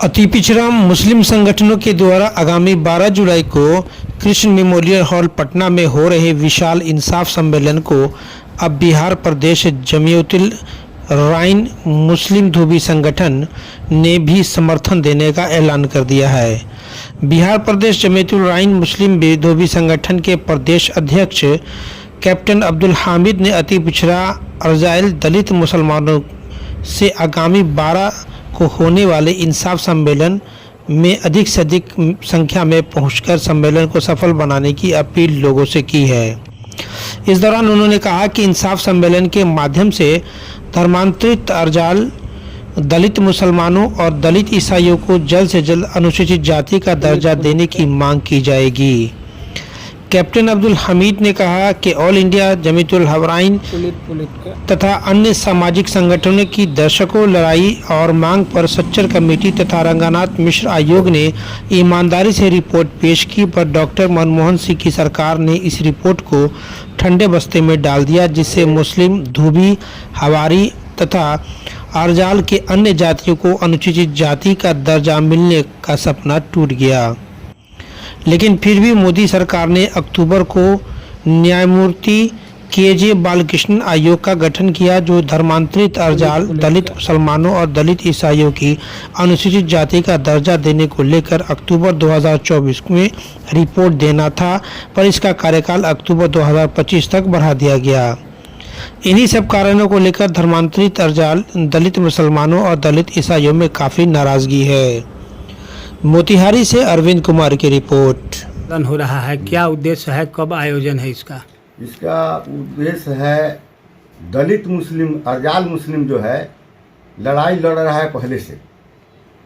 अति पिछड़ा मुस्लिम संगठनों के द्वारा आगामी 12 जुलाई को कृष्ण मेमोरियल हॉल पटना में हो रहे विशाल इंसाफ सम्मेलन को अब बिहार प्रदेश जमीयतुल राइन मुस्लिम धोबी संगठन ने भी समर्थन देने का ऐलान कर दिया है। बिहार प्रदेश जमीयतुल राइन मुस्लिम धोबी संगठन के प्रदेश अध्यक्ष कैप्टन अब्दुल हामिद ने अति पिछड़ा अर्जाइल दलित मुसलमानों से आगामी 12 को होने वाले इंसाफ सम्मेलन में अधिक से अधिक संख्या में पहुंचकर सम्मेलन को सफल बनाने की अपील लोगों से की है। इस दौरान उन्होंने कहा कि इंसाफ सम्मेलन के माध्यम से धर्मांतरित अर्जाल दलित मुसलमानों और दलित ईसाइयों को जल्द से जल्द अनुसूचित जाति का दर्जा देने की मांग की जाएगी। कैप्टन अब्दुल हमीद ने कहा कि ऑल इंडिया जमीयतुल राइन तथा अन्य सामाजिक संगठनों की दशकों लड़ाई और मांग पर सच्चर कमेटी तथा रंगनाथ मिश्र आयोग ने ईमानदारी से रिपोर्ट पेश की, पर डॉक्टर मनमोहन सिंह की सरकार ने इस रिपोर्ट को ठंडे बस्ते में डाल दिया, जिससे मुस्लिम, धोबी, हवारी तथा अर्जाल के अन्य जातियों को अनुसूचित जाति का दर्जा मिलने का सपना टूट गया। लेकिन फिर भी मोदी सरकार ने अक्टूबर को न्यायमूर्ति के बालकृष्ण आयोग का गठन किया, जो धर्मांतरित अर्जाल दलित मुसलमानों और दलित ईसाइयों की अनुसूचित जाति का दर्जा देने को लेकर अक्टूबर 2024 में रिपोर्ट देना था, पर इसका कार्यकाल अक्टूबर 2025 तक बढ़ा दिया गया। इन्हीं सब कारणों को लेकर धर्मांतरित अर्जाल दलित मुसलमानों और दलित ईसाइयों में काफ़ी नाराज़गी है। मोतिहारी से अरविंद कुमार की रिपोर्ट। हो रहा है, क्या उद्देश्य है, कब आयोजन है इसका? इसका उद्देश्य है दलित मुस्लिम अर्जाल मुस्लिम जो है लड़ाई लड़ रहा है पहले से।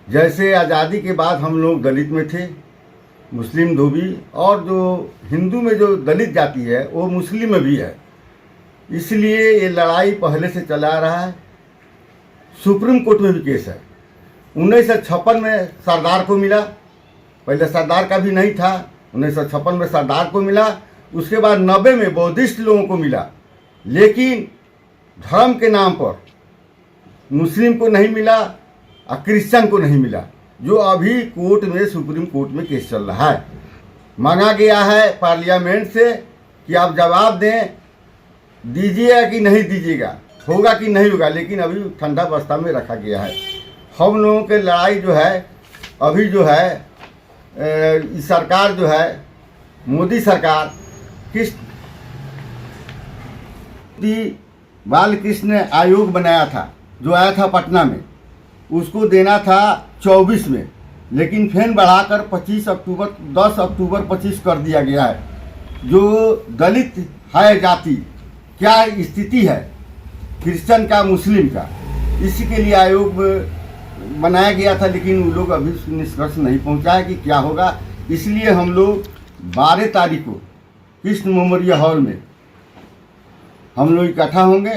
जैसे आज़ादी के बाद हम लोग दलित में थे, मुस्लिम धोबी, और जो हिंदू में जो दलित जाति है वो मुस्लिम में भी है, इसलिए ये लड़ाई पहले से चला रहा है। सुप्रीम कोर्ट में भी केस है। 1956 में सरदार को मिला, पहले सरदार का भी नहीं था, 1956 में सरदार को मिला, उसके बाद 90 में बौद्धिस्ट लोगों को मिला, लेकिन धर्म के नाम पर मुस्लिम को नहीं मिला और क्रिश्चियन को नहीं मिला, जो अभी कोर्ट में सुप्रीम कोर्ट में केस चल रहा है। मांगा गया है पार्लियामेंट से कि आप जवाब दें, दीजिएगा कि नहीं दीजिएगा, होगा कि नहीं होगा, लेकिन अभी ठंडा बस्ता में रखा गया है। हम लोगों के लड़ाई जो है अभी जो है सरकार जो है मोदी सरकार बालकृष्ण आयोग बनाया था, जो आया था पटना में, उसको देना था 24 में, लेकिन फिर बढ़ाकर 10 अक्टूबर 25 कर दिया गया है। जो दलित है जाति, क्या स्थिति है क्रिश्चियन का, मुस्लिम का, इसी के लिए आयोग बनाया गया था, लेकिन वो लोग अभी निष्कर्ष नहीं पहुंचा है कि क्या होगा। इसलिए हम लोग 12 तारीख को कृष्ण मेमोरियल हॉल में हम लोग इकट्ठा होंगे,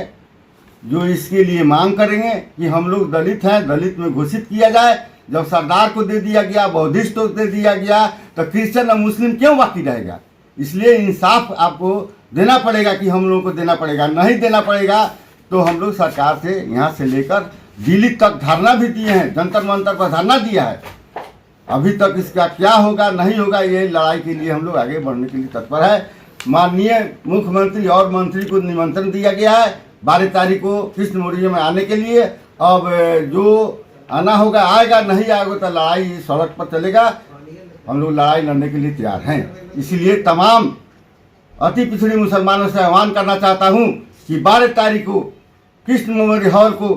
जो इसके लिए मांग करेंगे कि हम लोग दलित हैं, दलित में घोषित किया जाए। जब सरदार को दे दिया गया, बौद्धिस्ट को दे दिया गया, तो क्रिश्चियन और मुस्लिम क्यों बाकी रहेगा? इसलिए इंसाफ आपको देना पड़ेगा कि हम लोगों को देना पड़ेगा। नहीं देना पड़ेगा तो हम लोग सरकार से यहाँ से लेकर दिल्ली तक धरना भी दिए हैं, जंतर मंतर पर धरना दिया है। अभी तक इसका क्या होगा नहीं होगा, ये लड़ाई के लिए हम लोग आगे बढ़ने के लिए तत्पर है। माननीय मुख्यमंत्री और मंत्री को निमंत्रण दिया गया है 12 तारीख को कृष्ण मेमोरियल में आने के लिए। अब जो आना होगा आएगा, नहीं आएगा तो लड़ाई सड़क पर चलेगा। हम लोग लड़ाई लड़ने के लिए तैयार हैं। इसीलिए तमाम अति पिछड़ी मुसलमानों से आह्वान करना चाहता हूँ कि 12 तारीख को कृष्ण मेमोरियल हॉल को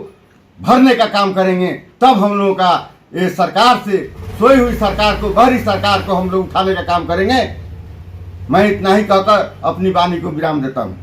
भरने का काम करेंगे, तब हम लोगों का ये सरकार से, सोई हुई सरकार को, बहरी सरकार को हम लोग उठाने का काम करेंगे। मैं इतना ही कहकर अपनी वाणी को विराम देता हूँ।